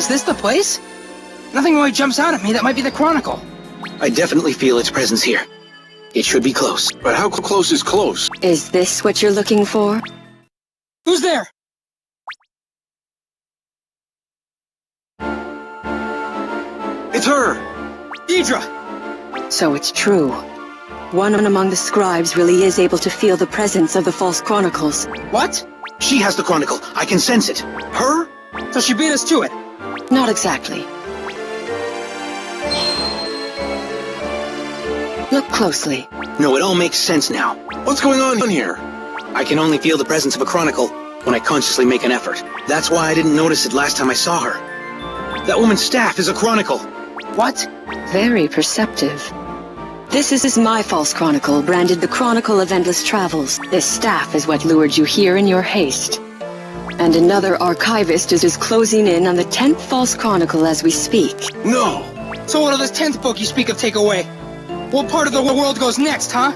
Is this the place? Nothing really jumps out at me that might be the Chronicle. I definitely feel its presence here. It should be close. But how close is close? Is this what you're looking for? Who's there? It's her! Deidre! So it's true. One among the scribes really is able to feel the presence of the false chronicles. What? She has the Chronicle. I can sense it. Her? So she beat us to it. Not exactly. Look closely. No, it all makes sense now. What's going on here? I can only feel the presence of a Chronicle when I consciously make an effort. That's why I didn't notice it last time I saw her. That woman's staff is a Chronicle. What? Very perceptive. This is my false chronicle, branded the Chronicle of Endless Travels. This staff is what lured you here in your haste. And another archivist is closing in on the 10th false chronicle as we speak. No! So what'll this 10th book you speak of take away? What part of the world goes next, huh?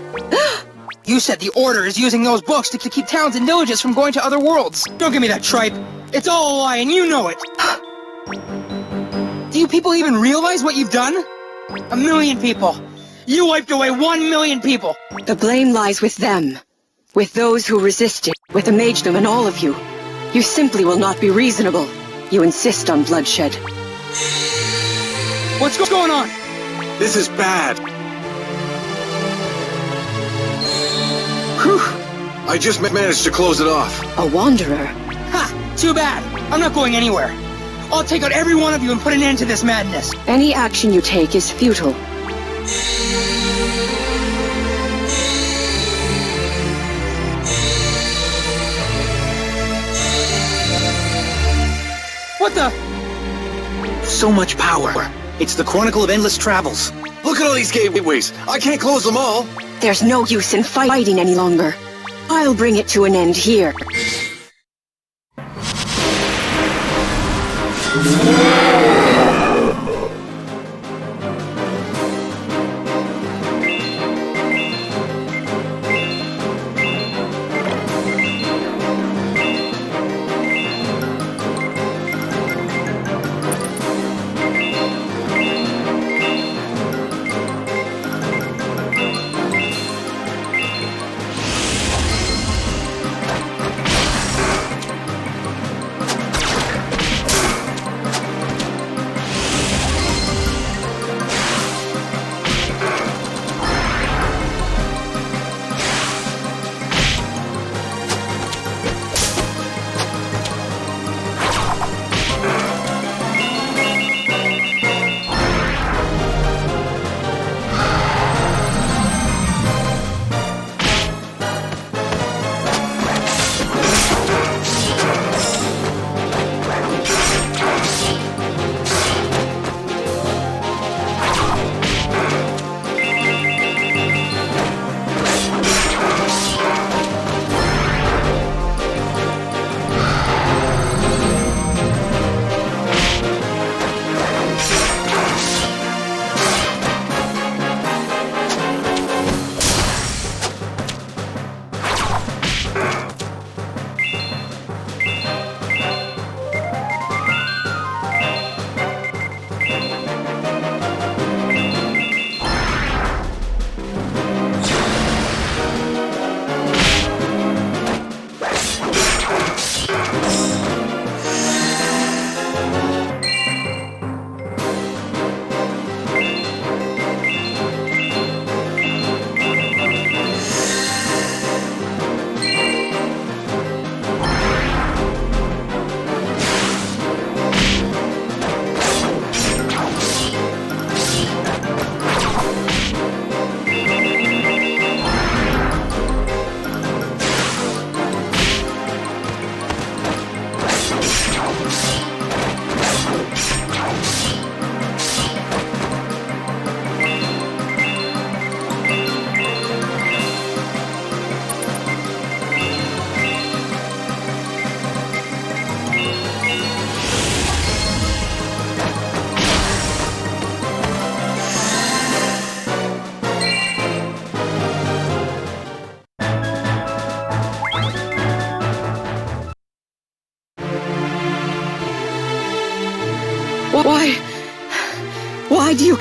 You said the Order is using those books to keep towns and villages from going to other worlds. Don't give me that tripe. It's all a lie and you know it. Do you people even realize what you've done? 1 million people. You wiped away 1 million people. The blame lies with them. With those who resisted. With the Magedom and all of you. You simply will not be reasonable. You insist on bloodshed. What's going on? This is bad. Whew. I just managed to close it off. A wanderer. Ha! Too bad. I'm not going anywhere. I'll take out every one of you and put an end to this madness. Any action you take is futile. What the? So much power. It's the Chronicle of Endless Travels. Look at all these gateways. I can't close them all. There's no use in fighting any longer. I'll bring it to an end here.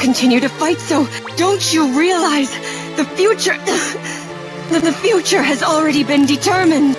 continue to fight, so don't you realize the future... the future has already been determined?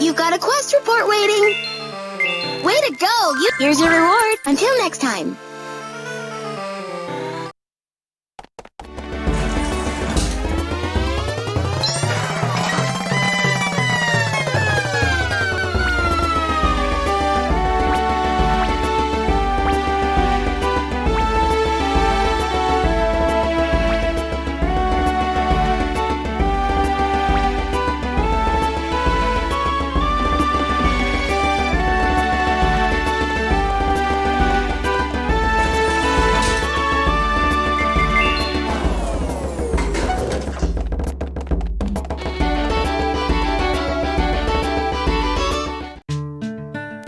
You've got a quest report waiting! Way to go! Here's your reward. Until next time.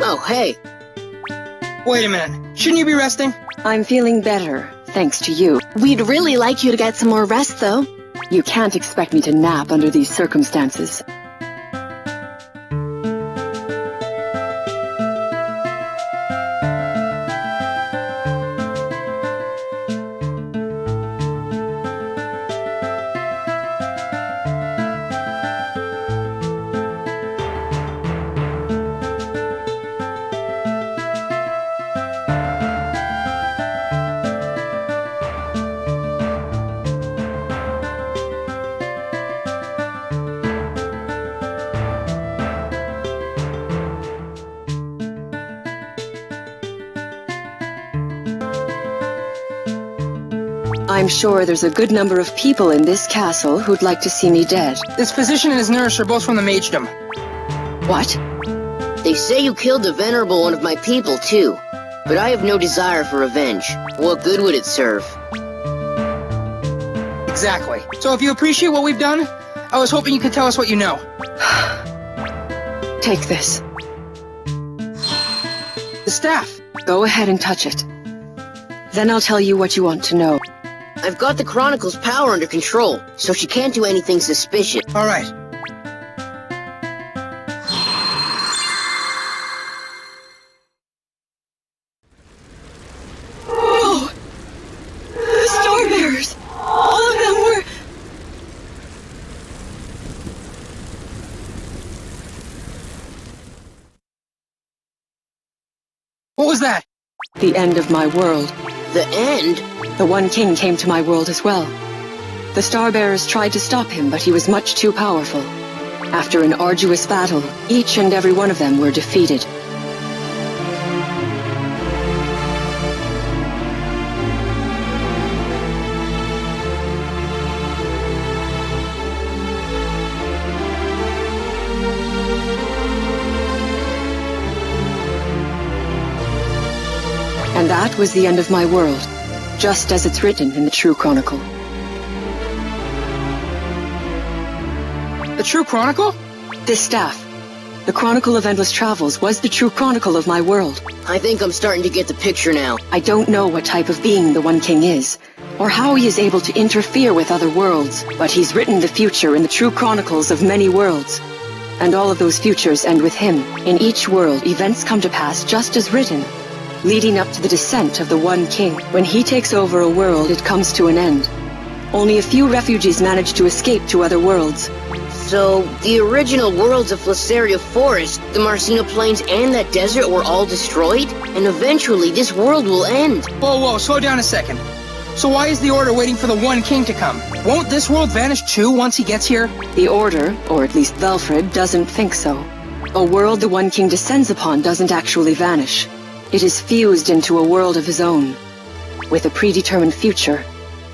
Oh, hey. Wait a minute. Shouldn't you be resting? I'm feeling better, thanks to you. We'd really like you to get some more rest, though. You can't expect me to nap under these circumstances. I'm sure there's a good number of people in this castle who'd like to see me dead. This physician and his nurse are both from the Magedom. What? They say you killed the venerable one of my people, too. But I have no desire for revenge. What good would it serve? Exactly. So if you appreciate what we've done, I was hoping you could tell us what you know. Take this. The staff. Go ahead and touch it. Then I'll tell you what you want to know. I've got the Chronicle's power under control, so she can't do anything suspicious. All right. Oh! The Star Bearers! All of them were... What was that? The end of my world. The end? The One King came to my world as well. The Star Bearers tried to stop him, but he was much too powerful. After an arduous battle, each and every one of them were defeated. And that was the end of my world, just as it's written in the True Chronicle. The True Chronicle? This staff, the Chronicle of Endless Travels, was the true chronicle of my world. I think I'm starting to get the picture now. I don't know what type of being the One King is, or how he is able to interfere with other worlds, but he's written the future in the true chronicles of many worlds. And all of those futures end with him. In each world, events come to pass just as written, leading up to the descent of the One King. When he takes over a world, it comes to an end. Only a few refugees manage to escape to other worlds. So, the original worlds of Flaceria Forest, the Marcina Plains, and that desert were all destroyed? And eventually, this world will end. Whoa, slow down a second. So why is the Order waiting for the One King to come? Won't this world vanish too once he gets here? The Order, or at least Velfred, doesn't think so. A world the One King descends upon doesn't actually vanish. It is fused into a world of his own, with a predetermined future.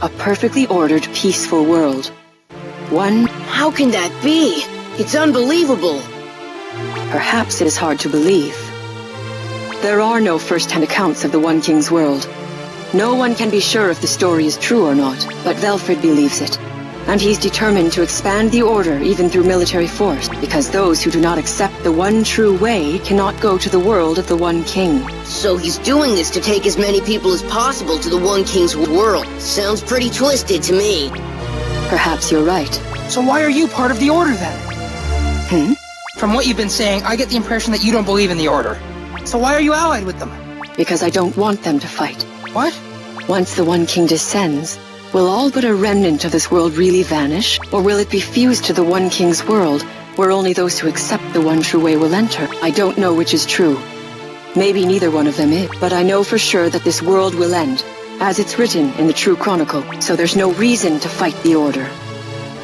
A perfectly ordered, peaceful world. One, How can that be? It's unbelievable. perhaps it is hard to believe. There are no first-hand accounts of the One King's world. No one can be sure if the story is true or not, but Velfred believes it. And he's determined to expand the Order even through military force, because those who do not accept the one true way cannot go to the world of the One King. So he's doing this to take as many people as possible to the One King's world. Sounds pretty twisted to me. Perhaps you're right. So why are you part of the Order then? Hmm? From what you've been saying, I get the impression that you don't believe in the Order. So why are you allied with them? Because I don't want them to fight. What? Once the One King descends, will all but a remnant of this world really vanish? Or will it be fused to the One King's world, where only those who accept the one true way will enter? I don't know which is true. Maybe neither one of them is, but I know for sure that this world will end, as it's written in the True Chronicle, so there's no reason to fight the Order.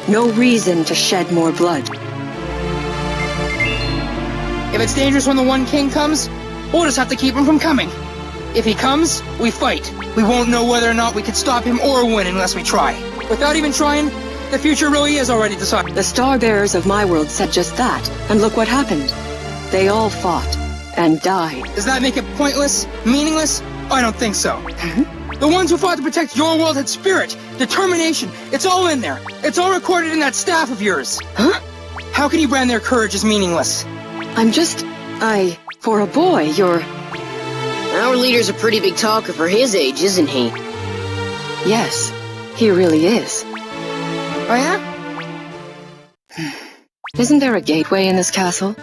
No reason to shed more blood. If it's dangerous when the One King comes, we'll just have to keep him from coming. If he comes, we fight. We won't know whether or not we could stop him or win unless we try. Without even trying, the future really is already decided. The Star Bearers of my world said just that, and look what happened. They all fought, and died. Does that make it pointless? Meaningless? I don't think so. The ones who fought to protect your world had spirit, determination. It's all in there. It's all recorded in that staff of yours. Huh? How can you brand their courage as meaningless? For a boy, you're... Our leader's a pretty big talker for his age, isn't he? Yes, he really is. Oh yeah? Isn't there a gateway in this castle?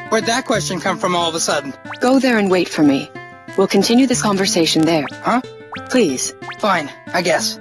Where'd that question come from all of a sudden? Go there and wait for me. We'll continue this conversation there. Huh? Please. Fine, I guess.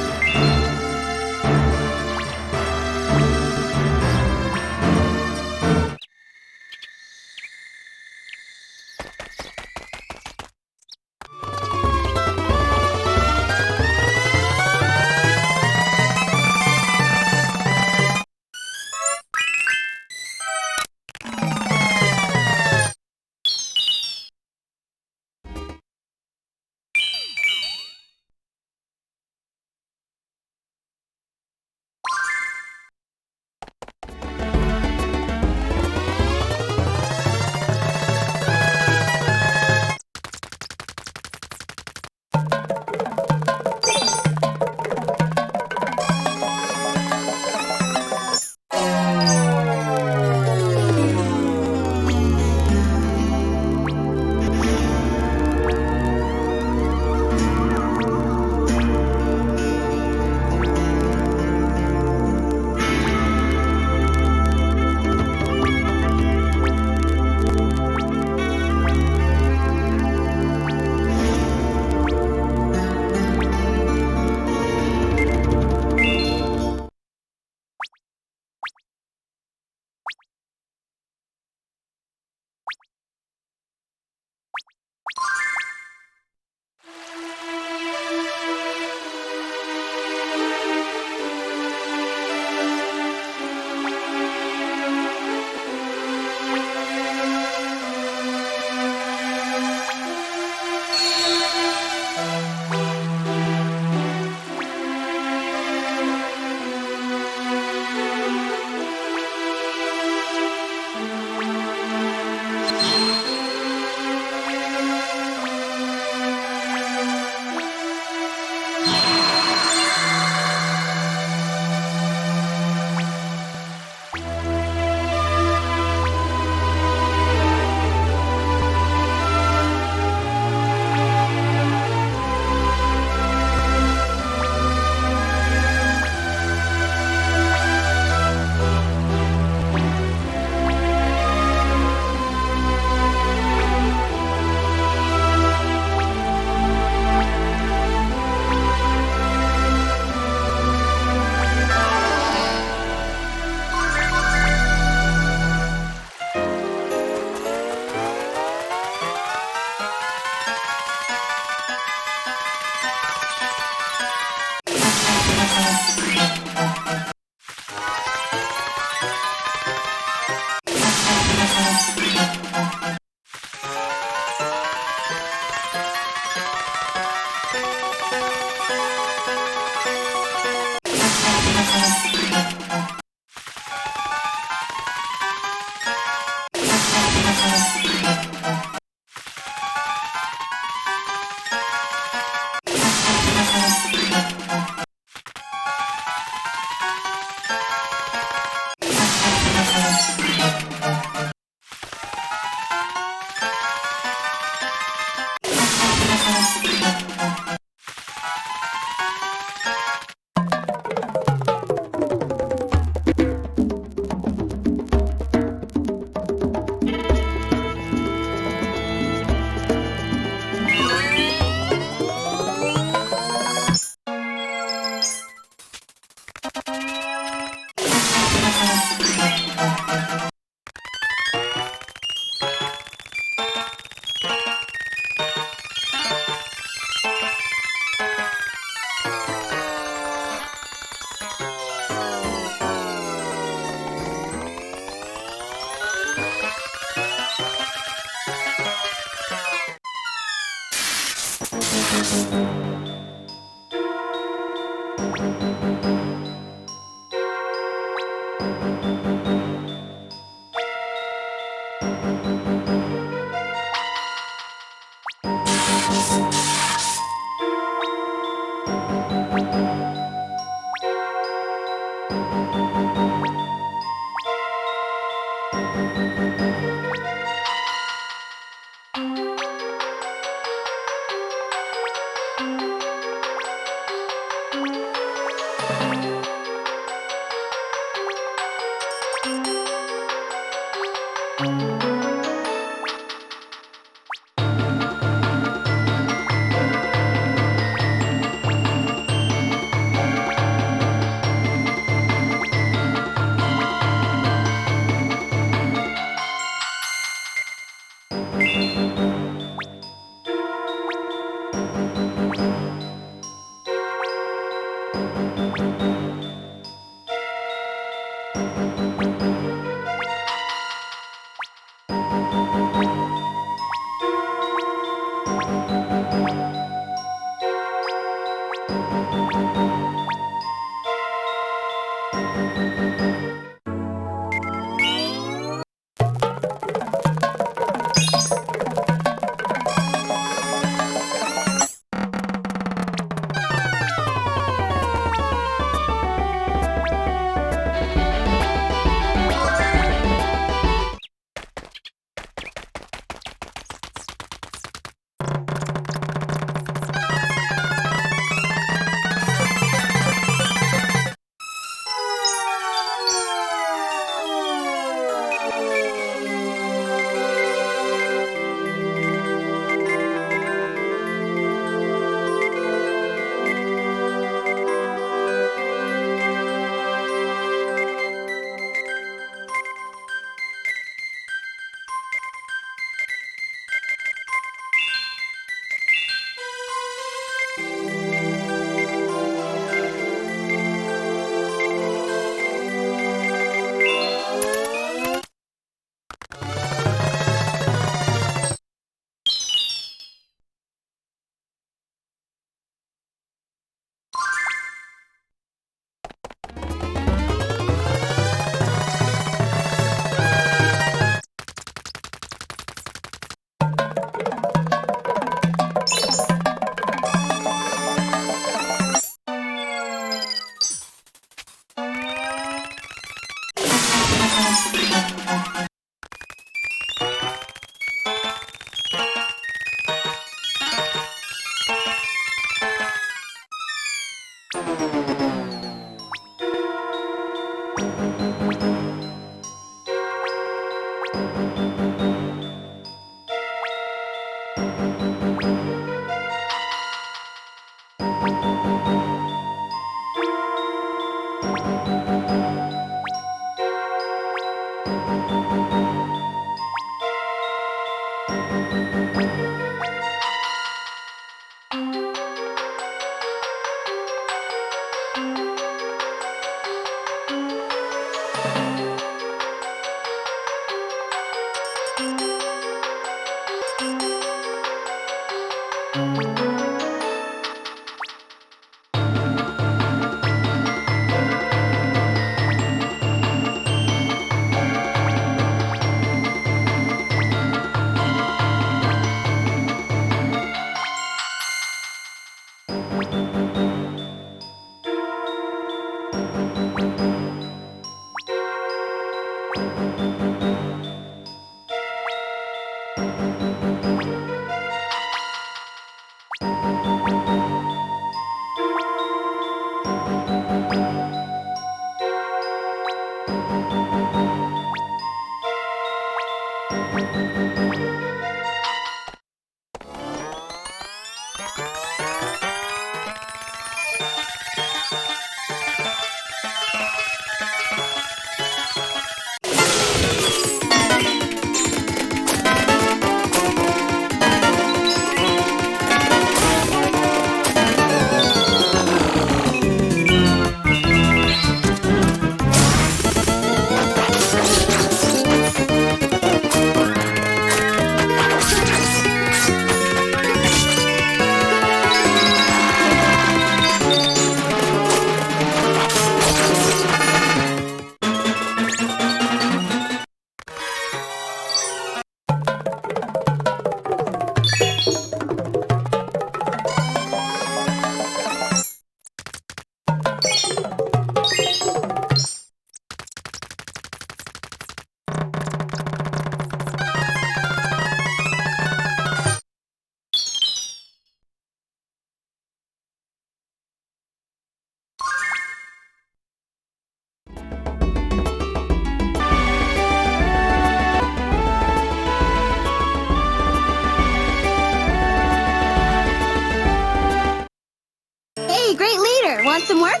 Here, want some work?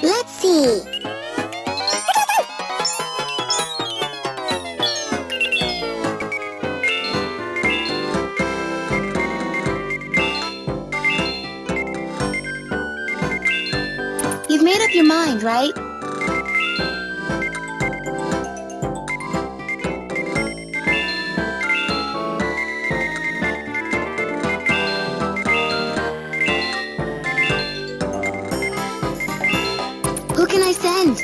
Let's see. You've made up your mind, right? Who can I send?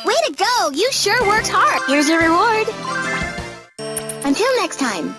Way to go! You sure worked hard. Here's your reward. Until next time.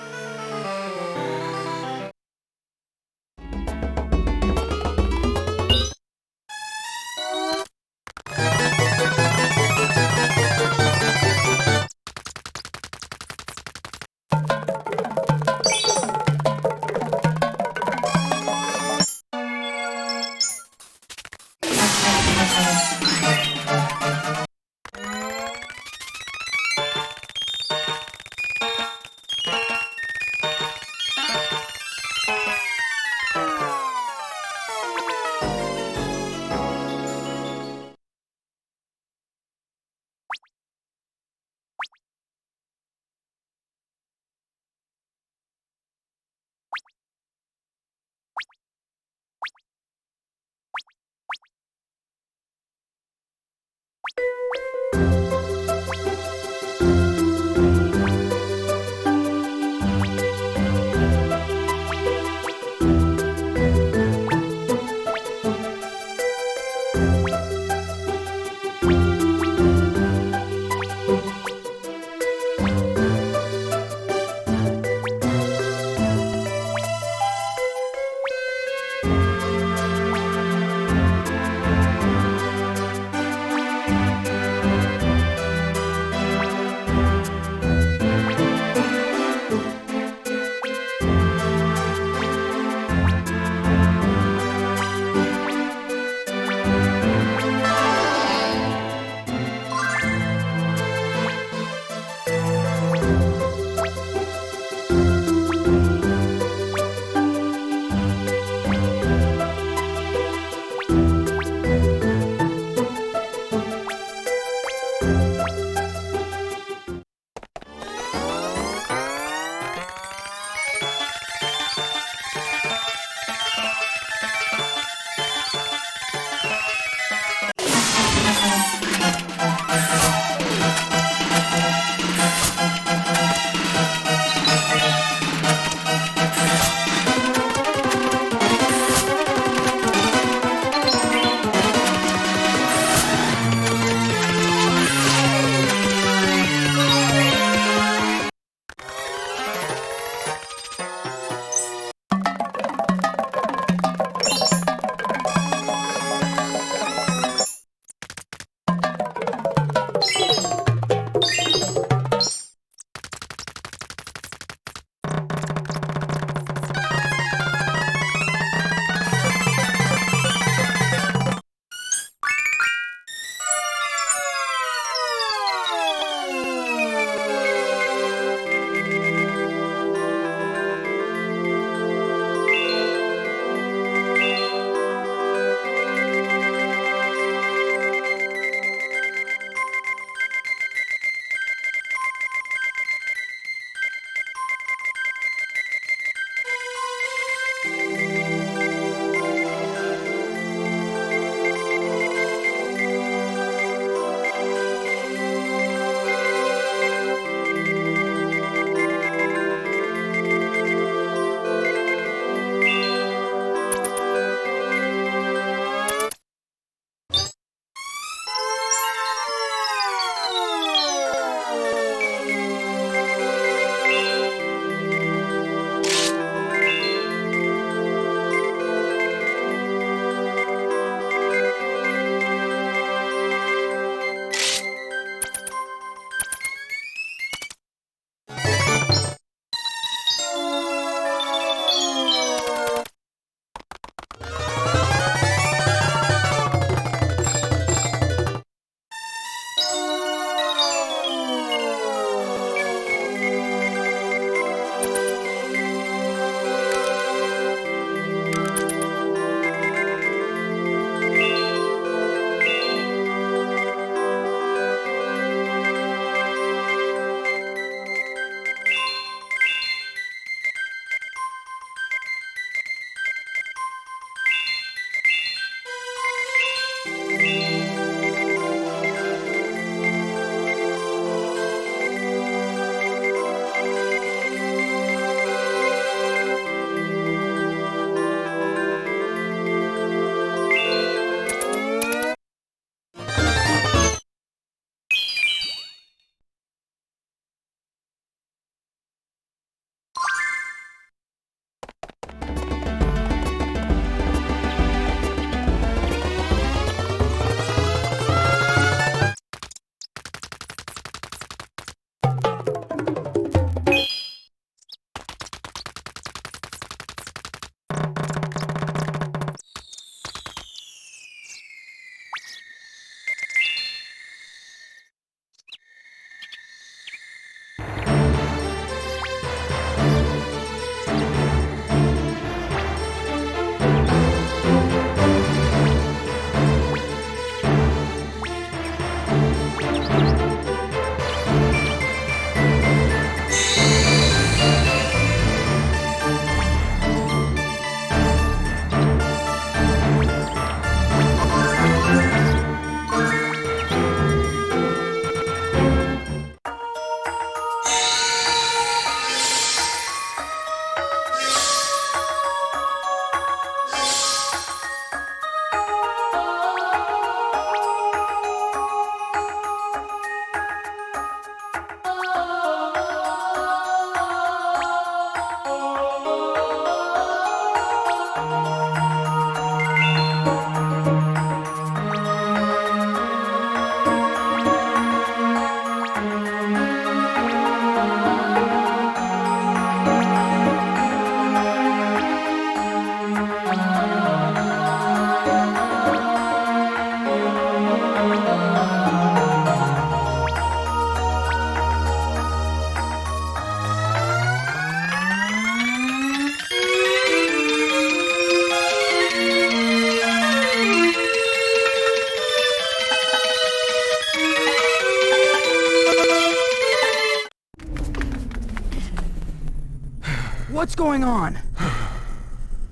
What's going on?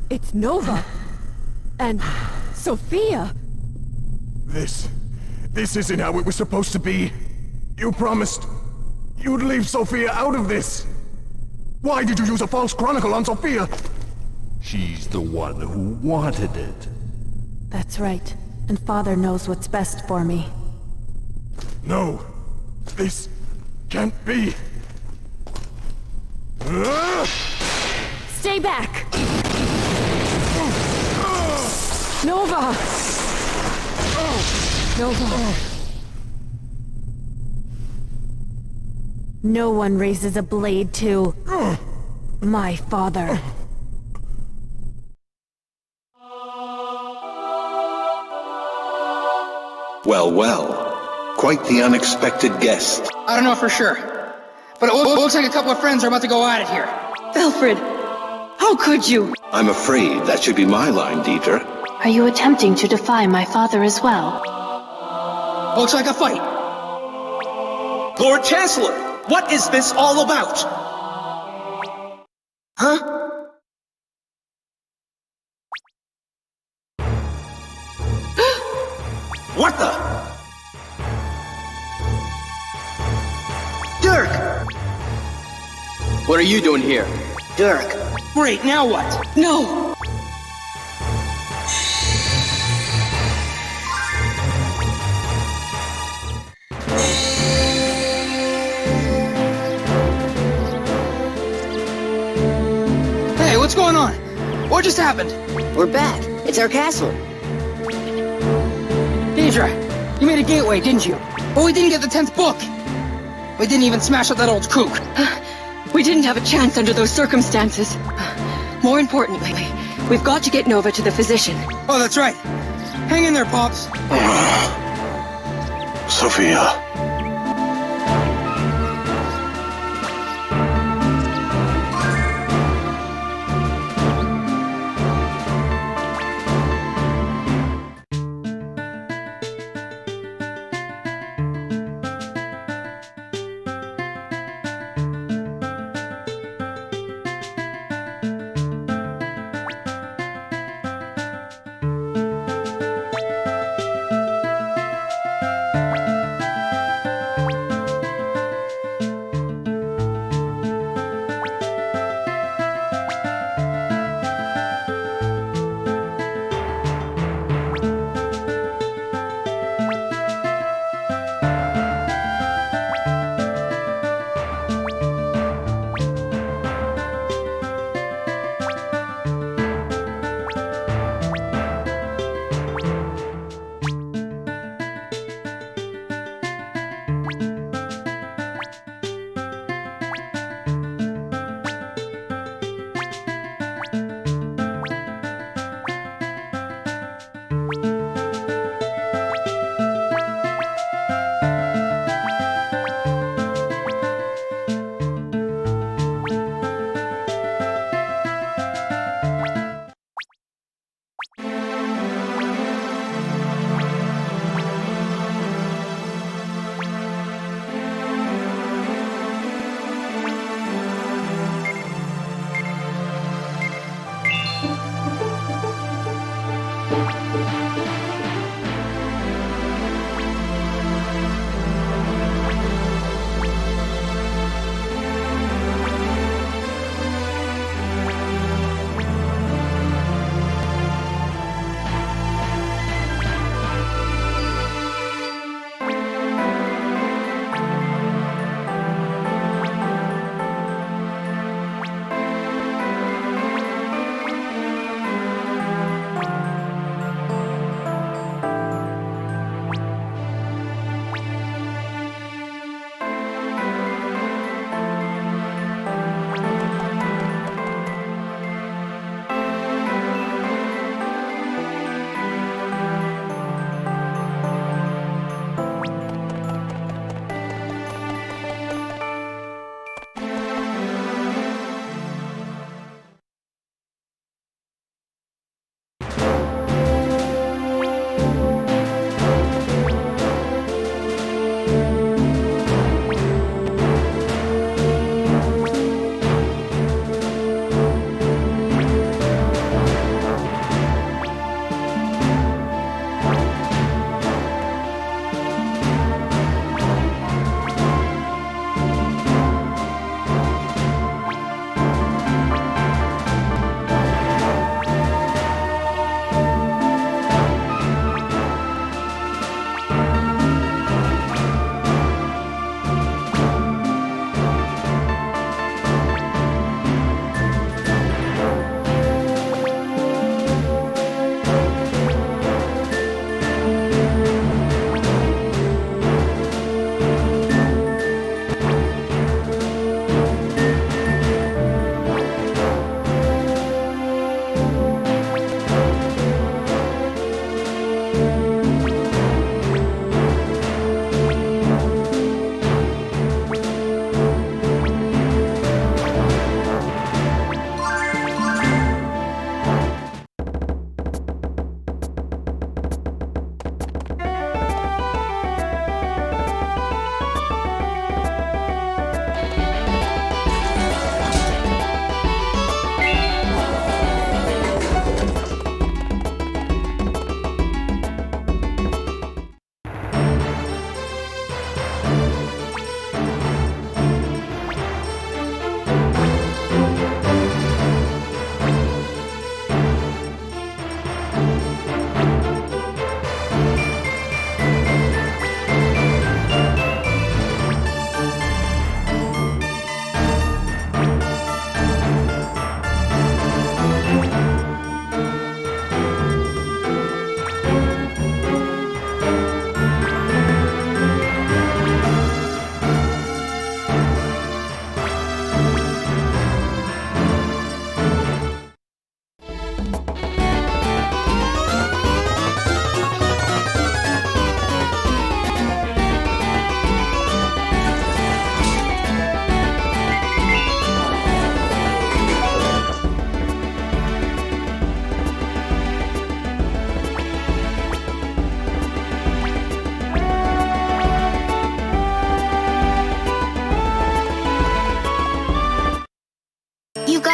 It's Nova. And Sophia. This isn't how it was supposed to be. You promised you'd leave Sophia out of this. Why did you use a false chronicle on Sophia? She's the one who wanted it. That's right. And Father knows what's best for me. No, this can't be. Stay back! Nova! Nova. No one raises a blade to my father. Well, well. Quite the unexpected guest. I don't know for sure, but it looks like a couple of friends are about to go at it here. Alfred, how could you? I'm afraid that should be my line, Deidre. Are you attempting to defy my father as well? Looks like a fight. Lord Chancellor, what is this all about? Huh? What the? Dirk! What are you doing here? Dirk. Great, now what? No! Hey, what's going on? What just happened? We're back. It's our castle. Deidre, you made a gateway, didn't you? But we didn't get the 10th book. We didn't even smash up that old kook. We didn't have a chance under those circumstances. More importantly, we've got to get Nova to the physician. Oh, that's right. Hang in there, Pops. Sophia.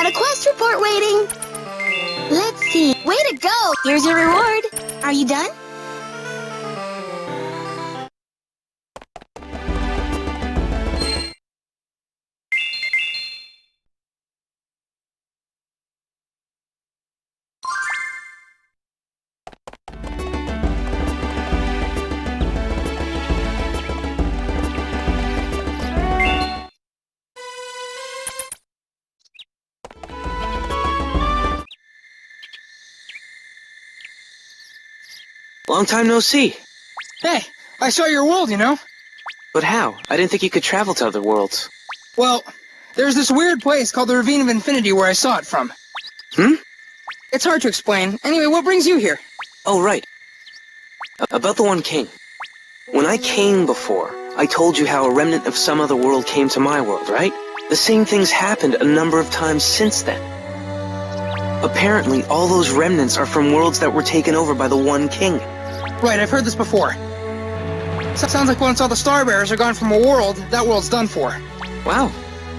got a quest report waiting. Let's see. Way to go! Here's your reward. Are you done? Long time no see. Hey, I saw your world, you know? But how? I didn't think you could travel to other worlds. Well, there's this weird place called the Ravine of Infinity where I saw it from. It's hard to explain. Anyway, what brings you here? Oh, right. About the One King. When I came before, I told you how a remnant of some other world came to my world, right? The same thing's happened a number of times since then. Apparently, all those remnants are from worlds that were taken over by the One King. Right, I've heard this before. Sounds like once all the Starbearers are gone from a world, that world's done for. Wow,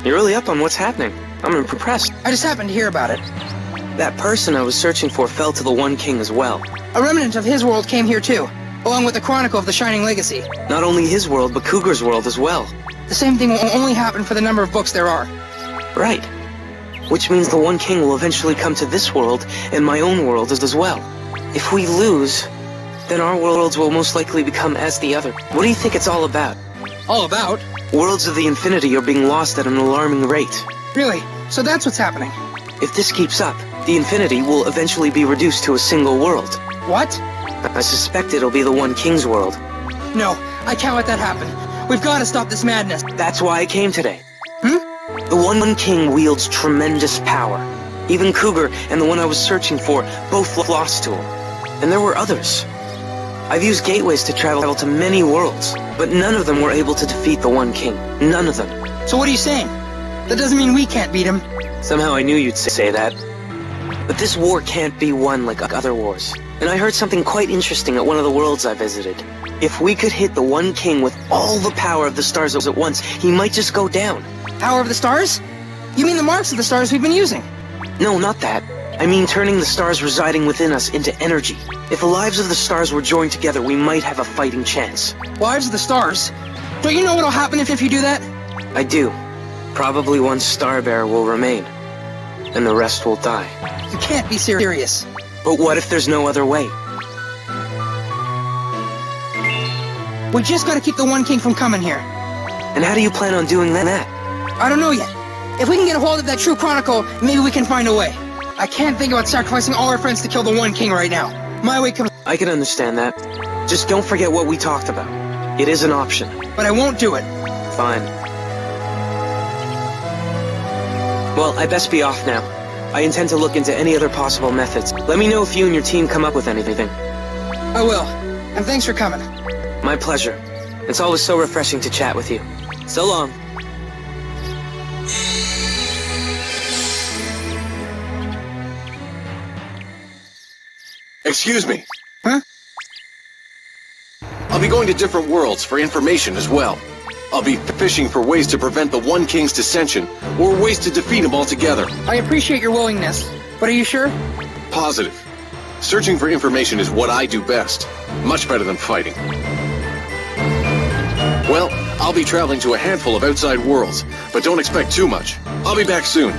you're really up on what's happening. I'm impressed. I just happened to hear about it. That person I was searching for fell to the One King as well. A remnant of his world came here too, along with the Chronicle of the Shining Legacy. Not only his world, but Cougar's world as well. The same thing will only happen for the number of books there are. Right. Which means the One King will eventually come to this world, and my own world as well. If we lose, then our worlds will most likely become as the other. What do you think it's all about? All about? Worlds of the Infinity are being lost at an alarming rate. Really? So that's what's happening? If this keeps up, the Infinity will eventually be reduced to a single world. What? I suspect it'll be the One King's world. No, I can't let that happen. We've got to stop this madness. That's why I came today. The One King wields tremendous power. Even Cougar and the one I was searching for both lost to him. And there were others. I've used gateways to travel to many worlds, but none of them were able to defeat the One King. None of them. So what are you saying? That doesn't mean we can't beat him. Somehow I knew you'd say that. But this war can't be won like other wars. And I heard something quite interesting at one of the worlds I visited. If we could hit the One King with all the power of the stars at once, he might just go down. Power of the stars? You mean the marks of the stars we've been using? No, not that. I mean turning the stars residing within us into energy. If the lives of the stars were joined together, we might have a fighting chance. Lives of the stars? Don't you know what'll happen if you do that? I do. Probably one Starbearer will remain, and the rest will die. You can't be serious. But what if there's no other way? We just gotta keep the One King from coming here. And how do you plan on doing that? I don't know yet. If we can get a hold of that true Chronicle, maybe we can find a way. I can't think about sacrificing all our friends to kill the One King right now. My way comes... I can understand that. Just don't forget what we talked about. It is an option. But I won't do it. Fine. Well, I best be off now. I intend to look into any other possible methods. Let me know if you and your team come up with anything. I will. And thanks for coming. My pleasure. It's always so refreshing to chat with you. So long. Excuse me. Huh? I'll be going to different worlds for information as well. I'll be fishing for ways to prevent the One King's dissension, or ways to defeat him altogether. I appreciate your willingness, but are you sure? Positive. Searching for information is what I do best. Much better than fighting. Well, I'll be traveling to a handful of outside worlds, but don't expect too much. I'll be back soon.